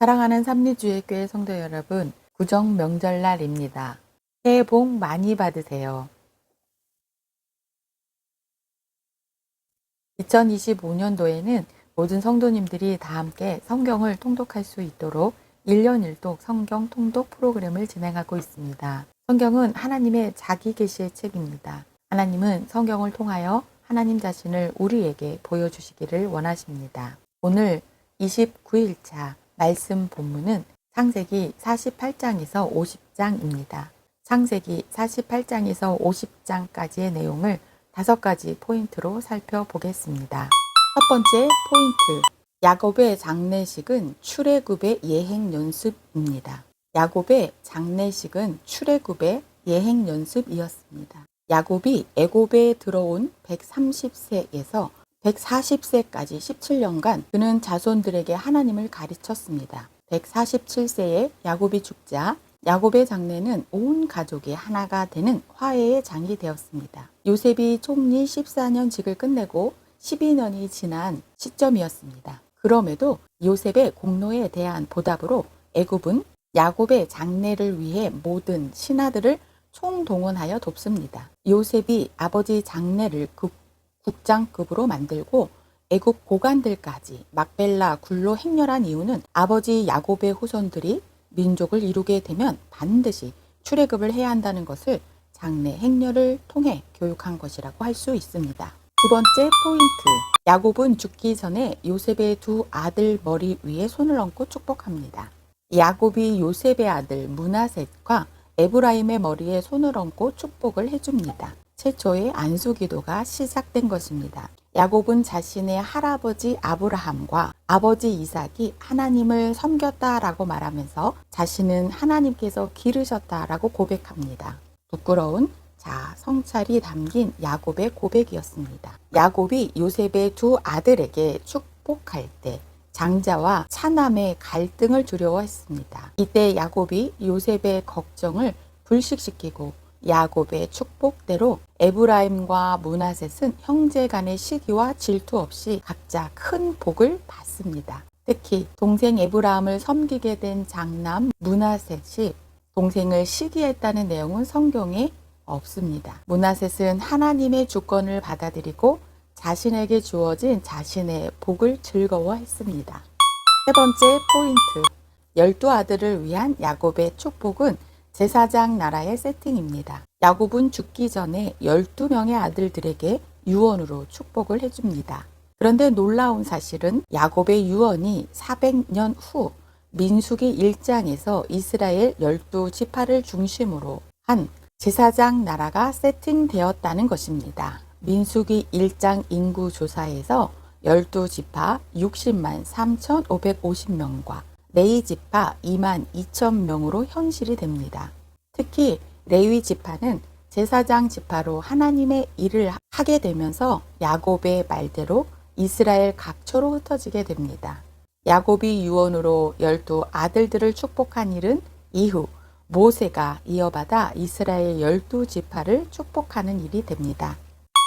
사랑하는 삼리주의교회 성도 여러분, 구정 명절날입니다. 새해 복 많이 받으세요. 2025년도에는 모든 성도님들이 다 함께 성경을 통독할 수 있도록 1년 1독 성경 통독 프로그램을 진행하고 있습니다. 성경은 하나님의 자기 계시의 책입니다. 하나님은 성경을 통하여 하나님 자신을 우리에게 보여주시기를 원하십니다. 오늘 29일차 말씀 본문은 창세기 48장에서 50장입니다. 창세기 48장에서 50장까지의 내용을 5가지 포인트로 살펴보겠습니다. 첫 번째 포인트, 야곱의 장례식은 출애굽의 예행 연습입니다. 야곱의 장례식은 출애굽의 예행 연습이었습니다. 야곱이 애굽에 들어온 130세에서 140세까지 17년간 그는 자손들에게 하나님을 가르쳤습니다. 147세에 야곱이 죽자 야곱의 장례는 온 가족이 하나가 되는 화해의 장이 되었습니다. 요셉이 총리 14년직을 끝내고 12년이 지난 시점이었습니다. 그럼에도 요셉의 공로에 대한 보답으로 애굽은 야곱의 장례를 위해 모든 신하들을 총동원하여 돕습니다. 요셉이 아버지 장례를 국장급으로 만들고 애굽 고관들까지 막벨라 굴로 행렬한 이유는 아버지 야곱의 후손들이 민족을 이루게 되면 반드시 출애굽을 해야 한다는 것을 장례 행렬을 통해 교육한 것이라고 할 수 있습니다. 두 번째 포인트, 야곱은 죽기 전에 요셉의 두 아들 머리 위에 손을 얹고 축복합니다. 야곱이 요셉의 아들 므낫셋과 에브라임의 머리에 손을 얹고 축복을 해줍니다. 최초의 안수기도가 시작된 것입니다. 야곱은 자신의 할아버지 아브라함과 아버지 이삭이 하나님을 섬겼다라고 말하면서 자신은 하나님께서 기르셨다라고 고백합니다. 부끄러운 성찰이 담긴 야곱의 고백이었습니다. 야곱이 요셉의 두 아들에게 축복할 때 장자와 차남의 갈등을 두려워했습니다. 이때 야곱이 요셉의 걱정을 불식시키고 야곱의 축복대로 에브라임과 므낫셋은 형제 간의 시기와 질투 없이 각자 큰 복을 받습니다. 특히 동생 에브라임을 섬기게 된 장남 므낫셋이 동생을 시기했다는 내용은 성경에 없습니다. 므낫셋은 하나님의 주권을 받아들이고 자신에게 주어진 자신의 복을 즐거워했습니다. 세 번째 포인트, 12아들을 위한 야곱의 축복은 제사장 나라의 세팅입니다. 야곱은 죽기 전에 12명의 아들들에게 유언으로 축복을 해줍니다. 그런데 놀라운 사실은 야곱의 유언이 400년 후 민수기 1장에서 이스라엘 12지파를 중심으로 한 제사장 나라가 세팅되었다는 것입니다. 민수기 1장 인구조사에서 12지파 60만 3,550명과 레위 지파 2만 2천 명으로 현실이 됩니다. 특히 레위 지파는 제사장 지파로 하나님의 일을 하게 되면서 야곱의 말대로 이스라엘 각처로 흩어지게 됩니다. 야곱이 유언으로 12아들들을 축복한 일은 이후 모세가 이어받아 이스라엘 12지파를 축복하는 일이 됩니다.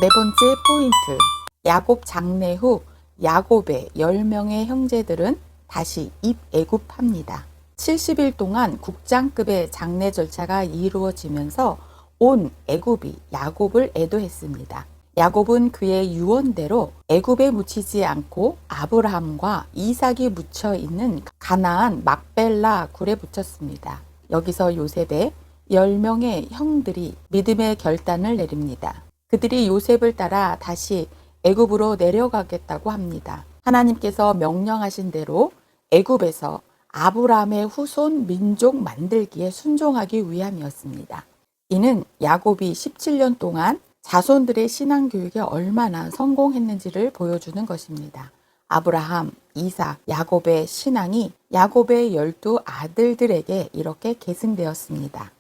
네 번째 포인트, 야곱 장례 후 야곱의 10명의 형제들은 다시 입애굽합니다. 70일 동안 국장급의 장례 절차가 이루어지면서 온 애굽이 야곱을 애도했습니다. 야곱은 그의 유언대로 애굽에 묻히지 않고 아브라함과 이삭이 묻혀 있는 가나안 막벨라 굴에 묻혔습니다. 여기서 요셉의 10명의 형들이 믿음의 결단을 내립니다. 그들이 요셉을 따라 다시 애굽으로 내려가겠다고 합니다. 하나님께서 명령하신 대로 애굽에서 아브라함의 후손 민족 만들기에 순종하기 위함이었습니다. 이는 야곱이 17년 동안 자손들의 신앙 교육에 얼마나 성공했는지를 보여주는 것입니다. 아브라함, 이삭, 야곱의 신앙이 야곱의 12아들들에게 이렇게 계승되었습니다.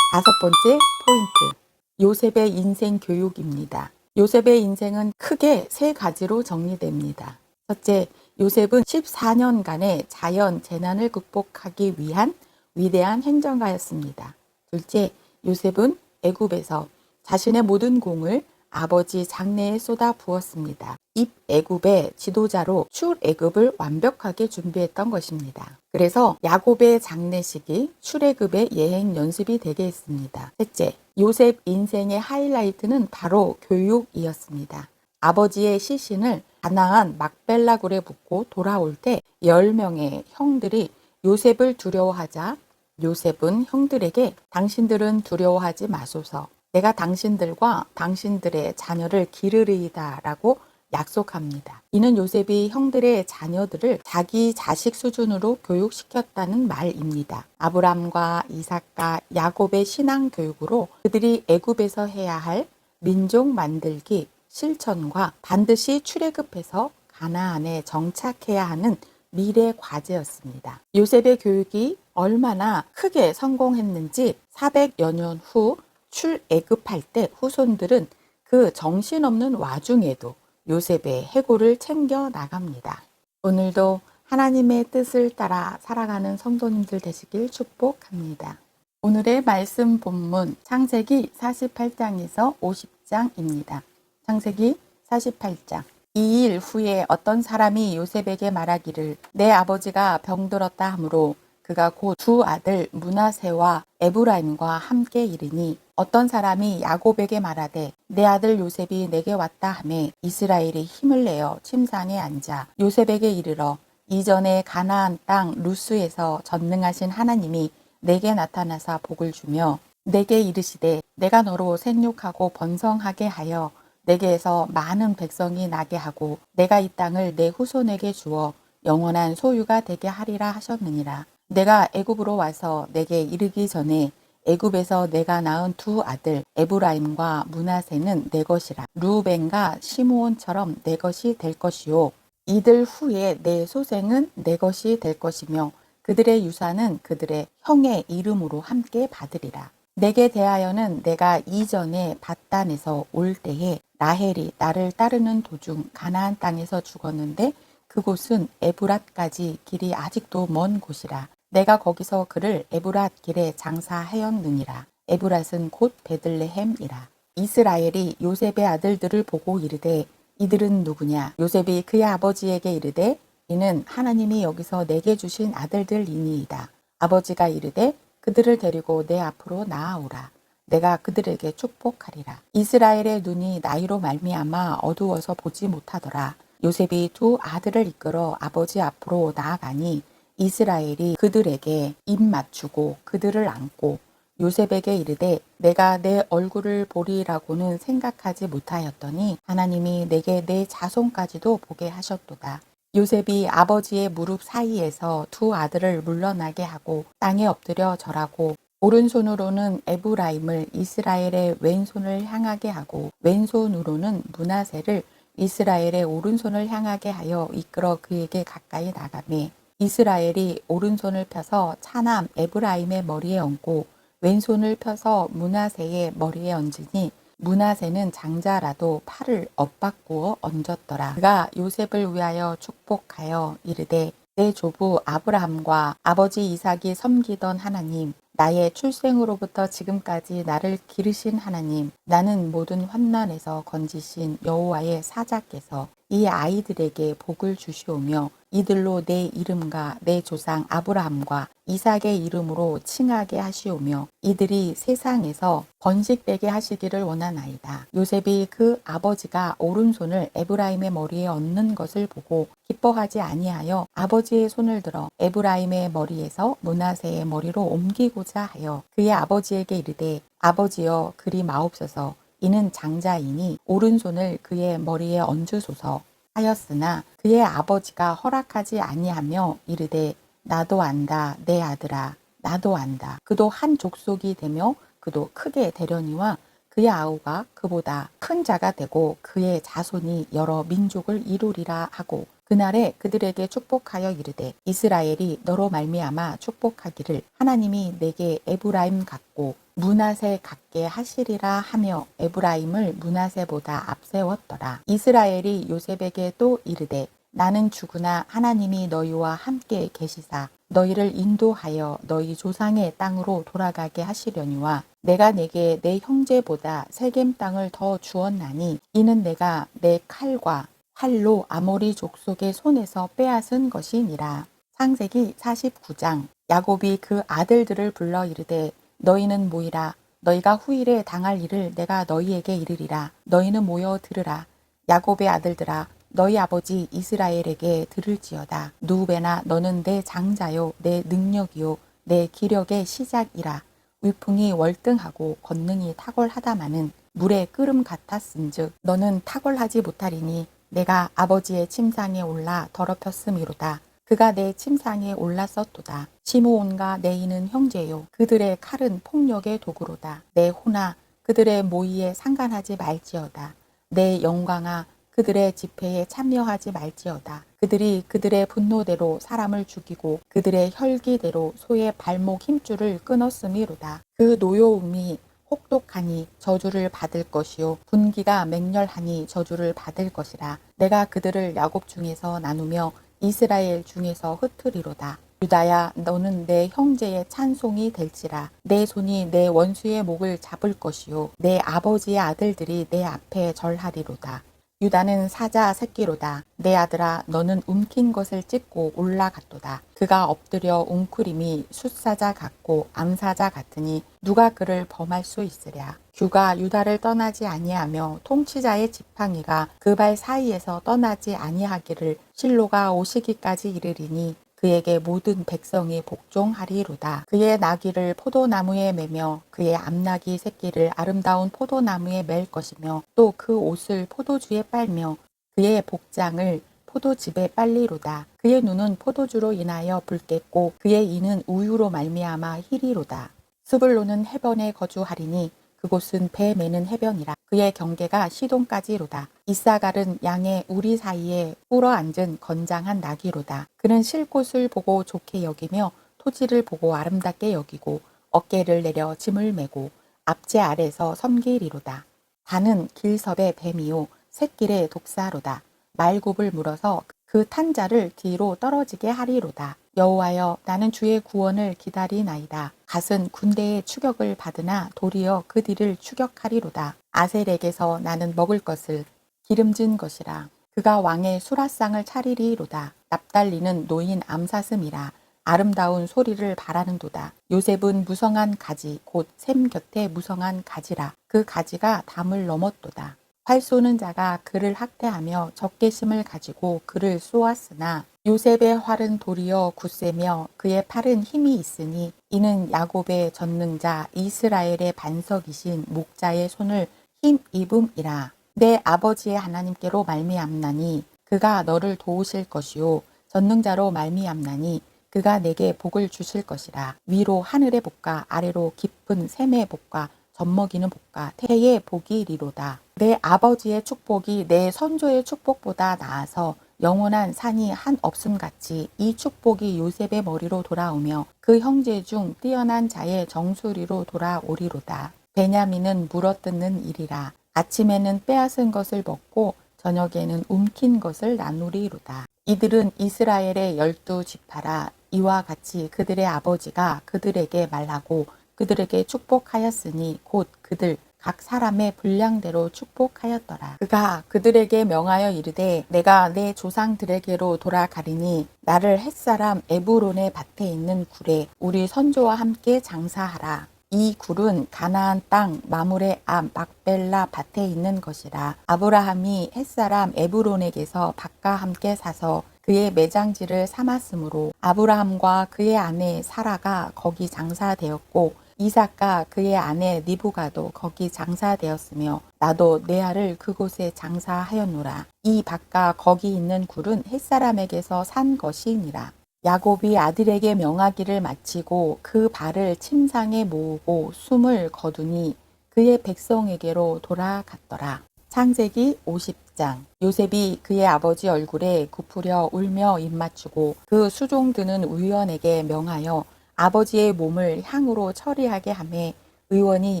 다섯 번째 포인트, 요셉의 인생 교육입니다. 요셉의 인생은 크게 3가지로 정리됩니다. 첫째, 요셉은 14년간의 자연 재난을 극복하기 위한 위대한 행정가였습니다. 둘째, 요셉은 애굽에서 자신의 모든 공을 아버지 장래에 쏟아 부었습니다. 입애굽의 지도자로 출애굽을 완벽하게 준비했던 것입니다. 그래서 야곱의 장례식이 출애굽의 예행 연습이 되게 했습니다. 셋째, 요셉 인생의 하이라이트는 바로 교육이었습니다. 아버지의 시신을 가나안 막벨라 굴에 붓고 돌아올 때 10명의 형들이 요셉을 두려워하자 요셉은 형들에게 당신들은 두려워하지 마소서. 내가 당신들과 당신들의 자녀를 기르리이다 라고 약속합니다. 이는 요셉이 형들의 자녀들을 자기 자식 수준으로 교육시켰다는 말입니다. 아브람과 이삭과 야곱의 신앙 교육으로 그들이 애굽에서 해야 할 민족 만들기 실천과 반드시 출애굽해서 가나안에 정착해야 하는 미래 과제였습니다. 요셉의 교육이 얼마나 크게 성공했는지 400여 년 후 출애굽할 때 후손들은 그 정신없는 와중에도 요셉의 해고를 챙겨 나갑니다. 오늘도 하나님의 뜻을 따라 살아가는 성도님들 되시길 축복합니다. 오늘의 말씀 본문 창세기 48장에서 50장입니다. 창세기 48장. 2일 후에 어떤 사람이 요셉에게 말하기를 내 아버지가 병들었다 하므로 그가 곧 두 아들 므낫세와 에브라임과 함께 이르니 어떤 사람이 야곱에게 말하되 내 아들 요셉이 내게 왔다 하매 이스라엘이 힘을 내어 침상에 앉아 요셉에게 이르러 이전에 가나안 땅 루스에서 전능하신 하나님이 내게 나타나사 복을 주며 내게 이르시되 내가 너로 생육하고 번성하게 하여 내게에서 많은 백성이 나게 하고 내가 이 땅을 내 후손에게 주어 영원한 소유가 되게 하리라 하셨느니라. 내가 애굽으로 와서 내게 이르기 전에 애굽에서 내가 낳은 두 아들 에브라임과 므낫세는 내 것이라. 루벤과 시므온처럼 내 것이 될 것이요 이들 후에 내 소생은 내 것이 될 것이며 그들의 유산은 그들의 형의 이름으로 함께 받으리라. 내게 대하여는 내가 이전에 밧단에서 올 때에 라헬이 나를 따르는 도중 가나안 땅에서 죽었는데 그곳은 에브랏까지 길이 아직도 먼 곳이라. 내가 거기서 그를 에브랏 길에 장사하였느니라. 에브랏은 곧 베들레헴이라. 이스라엘이 요셉의 아들들을 보고 이르되 이들은 누구냐? 요셉이 그의 아버지에게 이르되 이는 하나님이 여기서 내게 주신 아들들이니이다. 아버지가 이르되 그들을 데리고 내 앞으로 나아오라. 내가 그들에게 축복하리라. 이스라엘의 눈이 나이로 말미암아 어두워서 보지 못하더라. 요셉이 두 아들을 이끌어 아버지 앞으로 나아가니 이스라엘이 그들에게 입 맞추고 그들을 안고 요셉에게 이르되 내가 내 얼굴을 보리라고는 생각하지 못하였더니 하나님이 내게 내 자손까지도 보게 하셨도다. 요셉이 아버지의 무릎 사이에서 두 아들을 물러나게 하고 땅에 엎드려 절하고 오른손으로는 에브라임을 이스라엘의 왼손을 향하게 하고 왼손으로는 므낫세를 이스라엘의 오른손을 향하게 하여 이끌어 그에게 가까이 나가매 이스라엘이 오른손을 펴서 차남 에브라임의 머리에 얹고 왼손을 펴서 므낫세의 머리에 얹으니 므낫세는 장자라도 팔을 엇바꾸어 얹었더라. 그가 요셉을 위하여 축복하여 이르되 내 조부 아브라함과 아버지 이삭이 섬기던 하나님, 나의 출생으로부터 지금까지 나를 기르신 하나님, 나는 모든 환난에서 건지신 여호와의 사자께서 이 아이들에게 복을 주시오며 이들로 내 이름과 내 조상 아브라함과 이삭의 이름으로 칭하게 하시오며 이들이 세상에서 번식되게 하시기를 원하나이다. 요셉이 그 아버지가 오른손을 에브라임의 머리에 얹는 것을 보고 기뻐하지 아니하여 아버지의 손을 들어 에브라임의 머리에서 므낫세의 머리로 옮기고자 하여 그의 아버지에게 이르되 아버지여 그리 마옵소서 이는 장자이니 오른손을 그의 머리에 얹으소서 하였으나 그의 아버지가 허락하지 아니하며 이르되 나도 안다 내 아들아 나도 안다. 그도 한 족속이 되며 그도 크게 되려니와 그의 아우가 그보다 큰 자가 되고 그의 자손이 여러 민족을 이루리라 하고 그날에 그들에게 축복하여 이르되 이스라엘이 너로 말미암아 축복하기를 하나님이 내게 에브라임 같고 므낫세 같게 하시리라 하며 에브라임을 므낫세보다 앞세웠더라. 이스라엘이 요셉에게 또 이르되 나는 죽으나 하나님이 너희와 함께 계시사 너희를 인도하여 너희 조상의 땅으로 돌아가게 하시려니와 내가 내게 내 형제보다 세겜 땅을 더 주었나니 이는 내가 내 칼과 칼로 아모리 족속의 손에서 빼앗은 것이니라. 창세기 49장. 야곱이 그 아들들을 불러 이르되 너희는 모이라. 너희가 후일에 당할 일을 내가 너희에게 이르리라. 너희는 모여 들으라. 야곱의 아들들아, 너희 아버지 이스라엘에게 들을지어다. 누베나 너는 내 장자요 내 능력이요 내 기력의 시작이라. 위풍이 월등하고 권능이 탁월하다마는 물의 끓음 같았은즉 너는 탁월하지 못하리니 내가 아버지의 침상에 올라 더럽혔음이로다. 그가 내 침상에 올랐었도다. 시므온과 네이는 형제요. 그들의 칼은 폭력의 도구로다. 내 호나 그들의 모의에 상관하지 말지어다. 내 영광아 그들의 집회에 참여하지 말지어다. 그들이 그들의 분노대로 사람을 죽이고 그들의 혈기대로 소의 발목 힘줄을 끊었음이로다. 그 노여움이 혹독하니 저주를 받을 것이요 분기가 맹렬하니 저주를 받을 것이라. 내가 그들을 야곱 중에서 나누며 이스라엘 중에서 흩으리로다. 유다야 너는 내 형제의 찬송이 될지라. 내 손이 내 원수의 목을 잡을 것이요 내 아버지의 아들들이 내 앞에 절하리로다. 유다는 사자 새끼로다. 내 아들아 너는 움킨 것을 찢고 올라갔도다. 그가 엎드려 웅크림이 숫사자 같고 암사자 같으니 누가 그를 범할 수 있으랴. 규가 유다를 떠나지 아니하며 통치자의 지팡이가 그 발 사이에서 떠나지 아니하기를 실로가 오시기까지 이르리니 그에게 모든 백성이 복종하리로다. 그의 나귀를 포도나무에 매며 그의 암나귀 새끼를 아름다운 포도나무에 맬 것이며 또 그 옷을 포도주에 빨며 그의 복장을 포도즙에 빨리로다. 그의 눈은 포도주로 인하여 붉겠고 그의 이는 우유로 말미암아 희리로다. 스불론은 해변에 거주하리니 그곳은 배 매는 해변이라. 그의 경계가 시돈까지로다. 이사갈은 양의 우리 사이에 꿇어 앉은 건장한 나귀로다. 그는 쉴 곳을 보고 좋게 여기며 토지를 보고 아름답게 여기고 어깨를 내려 짐을 메고 앞제 아래서 섬기리로다. 단은 길섭의 뱀이요 샛길의 독사로다. 말굽을 물어서 그 탄 자를 뒤로 떨어지게 하리로다. 여호와여 나는 주의 구원을 기다리나이다. 갓은 군대의 추격을 받으나 도리어 그 뒤를 추격하리로다. 아셀에게서 나는 먹을 것을 기름진 것이라. 그가 왕의 수라상을 차리리로다. 납달리는 노인 암사슴이라. 아름다운 소리를 바라는도다. 요셉은 무성한 가지 곧 샘 곁에 무성한 가지라. 그 가지가 담을 넘었도다. 활 쏘는 자가 그를 학대하며 적개심을 가지고 그를 쏘았으나 요셉의 활은 도리어 굳세며 그의 팔은 힘이 있으니 이는 야곱의 전능자 이스라엘의 반석이신 목자의 손을 힘입음이라. 내 아버지의 하나님께로 말미암나니 그가 너를 도우실 것이요 전능자로 말미암나니 그가 내게 복을 주실 것이라. 위로 하늘의 복과 아래로 깊은 샘의 복과 젖먹이는 복과 태의 복이리로다. 내 아버지의 축복이 내 선조의 축복보다 나아서 영원한 산이 한 없음같이 이 축복이 요셉의 머리로 돌아오며 그 형제 중 뛰어난 자의 정수리로 돌아오리로다. 베냐민은 물어뜯는 일이라. 아침에는 빼앗은 것을 먹고 저녁에는 움킨 것을 나누리로다. 이들은 이스라엘의 12지파라. 이와 같이 그들의 아버지가 그들에게 말하고 그들에게 축복하였으니 곧 그들 각 사람의 분량대로 축복하였더라. 그가 그들에게 명하여 이르되 내가 내 조상들에게로 돌아가리니 나를 햇사람 에브론의 밭에 있는 굴에 우리 선조와 함께 장사하라. 이 굴은 가나안 땅 마물의 앞 막벨라 밭에 있는 것이라. 아브라함이 햇사람 에브론에게서 밭과 함께 사서 그의 매장지를 삼았으므로 아브라함과 그의 아내 사라가 거기 장사되었고 이삭과 그의 아내 리브가도 거기 장사되었으며 나도 내 알을 그곳에 장사하였노라. 이 밭과 거기 있는 굴은 햇사람에게서 산 것이니라. 야곱이 아들에게 명하기를 마치고 그 발을 침상에 모으고 숨을 거두니 그의 백성에게로 돌아갔더라. 창세기 50장. 요셉이 그의 아버지 얼굴에 굽으려 울며 입맞추고 그 수종드는 의원에게 명하여 아버지의 몸을 향으로 처리하게 하매 의원이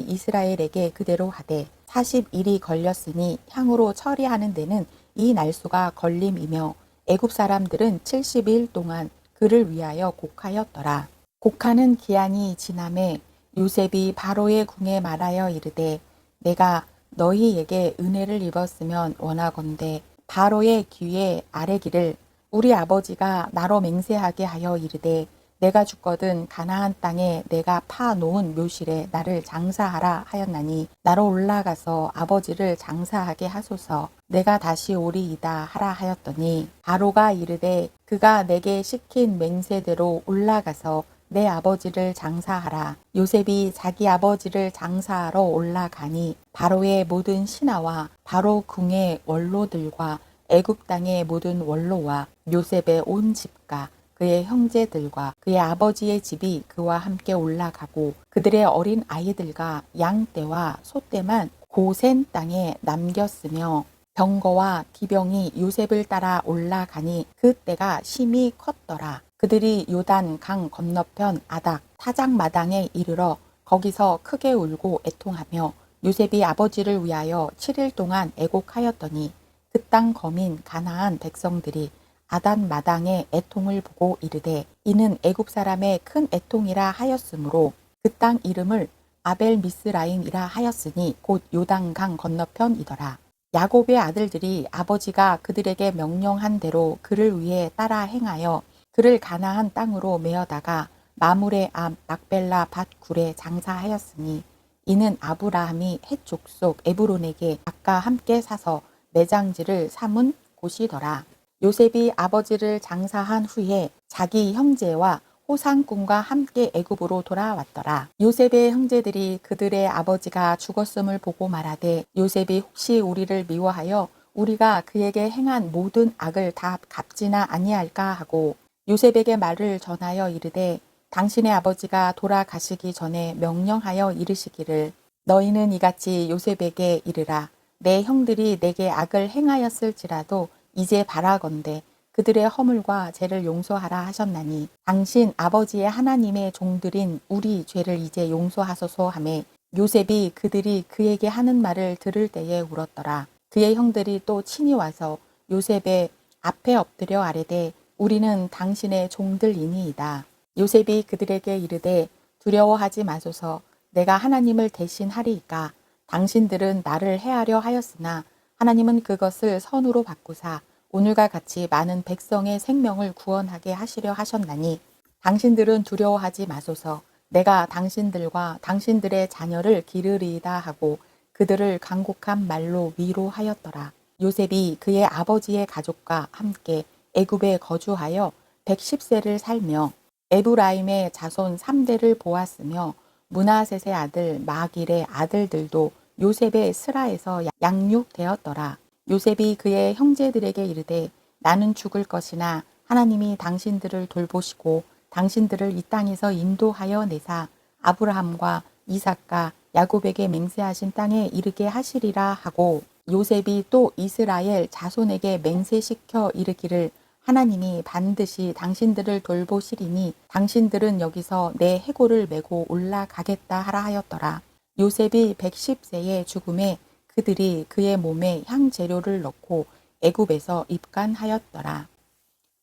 이스라엘에게 그대로 하되 40일이 걸렸으니 향으로 처리하는 데는 이 날수가 걸림이며 애굽 사람들은 70일 동안 그를 위하여 곡하였더라. 곡하는 기한이 지남에 요셉이 바로의 궁에 말하여 이르되 내가 너희에게 은혜를 입었으면 원하건대 바로의 귀에 아뢰기를 우리 아버지가 나로 맹세하게 하여 이르되 내가 죽거든 가나안 땅에 내가 파 놓은 묘실에 나를 장사하라 하였나니 나로 올라가서 아버지를 장사하게 하소서. 내가 다시 오리이다 하라 하였더니 바로가 이르되 그가 내게 시킨 맹세대로 올라가서 내 아버지를 장사하라. 요셉이 자기 아버지를 장사하러 올라가니 바로의 모든 신하와 바로 궁의 원로들과 애굽 땅의 모든 원로와 요셉의 온 집과 그의 형제들과 그의 아버지의 집이 그와 함께 올라가고 그들의 어린 아이들과 양떼와 소떼만 고센 땅에 남겼으며 병거와 기병이 요셉을 따라 올라가니 그 때가 심히 컸더라. 그들이 요단 강 건너편 아닥 타작마당에 이르러 거기서 크게 울고 애통하며 요셉이 아버지를 위하여 7일 동안 애곡하였더니 그 땅 거민 가나안 백성들이 아단 마당의 애통을 보고 이르되 이는 애굽 사람의 큰 애통이라 하였으므로 그 땅 이름을 아벨 미스라임이라 하였으니 곧 요단강 건너편이더라. 야곱의 아들들이 아버지가 그들에게 명령한 대로 그를 위해 따라 행하여 그를 가나안 땅으로 메어다가 마물의 앞 막벨라 밭 굴에 장사하였으니 이는 아브라함이 헷 족속 에브론에게 아까 함께 사서 매장지를 삼은 곳이더라. 요셉이 아버지를 장사한 후에 자기 형제와 호상꾼과 함께 애굽으로 돌아왔더라. 요셉의 형제들이 그들의 아버지가 죽었음을 보고 말하되 요셉이 혹시 우리를 미워하여 우리가 그에게 행한 모든 악을 다 갚지나 아니할까 하고 요셉에게 말을 전하여 이르되 당신의 아버지가 돌아가시기 전에 명령하여 이르시기를 너희는 이같이 요셉에게 이르라. 내 형들이 내게 악을 행하였을지라도 이제 바라건대 그들의 허물과 죄를 용서하라 하셨나니 당신 아버지의 하나님의 종들인 우리 죄를 이제 용서하소서 하매 요셉이 그들이 그에게 하는 말을 들을 때에 울었더라. 그의 형들이 또 친히 와서 요셉의 앞에 엎드려 아뢰되 우리는 당신의 종들이니이다. 요셉이 그들에게 이르되 두려워하지 마소서. 내가 하나님을 대신하리이까. 당신들은 나를 해하려 하였으나 하나님은 그것을 선으로 바꾸사 오늘과 같이 많은 백성의 생명을 구원하게 하시려 하셨나니 당신들은 두려워하지 마소서. 내가 당신들과 당신들의 자녀를 기르리이다 하고 그들을 간곡한 말로 위로하였더라. 요셉이 그의 아버지의 가족과 함께 애굽에 거주하여 110세를 살며 에브라임의 자손 3대를 보았으며 므낫셋의 아들 마길의 아들들도 요셉의 스라에서 양육되었더라. 요셉이 그의 형제들에게 이르되 나는 죽을 것이나 하나님이 당신들을 돌보시고 당신들을 이 땅에서 인도하여 내사 아브라함과 이삭과 야곱에게 맹세하신 땅에 이르게 하시리라 하고 요셉이 또 이스라엘 자손에게 맹세시켜 이르기를 하나님이 반드시 당신들을 돌보시리니 당신들은 여기서 내 해골을 메고 올라가겠다 하라 하였더라. 요셉이 110세의 죽음에 그들이 그의 몸에 향재료를 넣고 애굽에서 입간하였더라.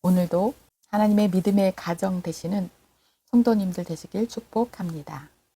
오늘도 하나님의 믿음의 가정 되시는 성도님들 되시길 축복합니다.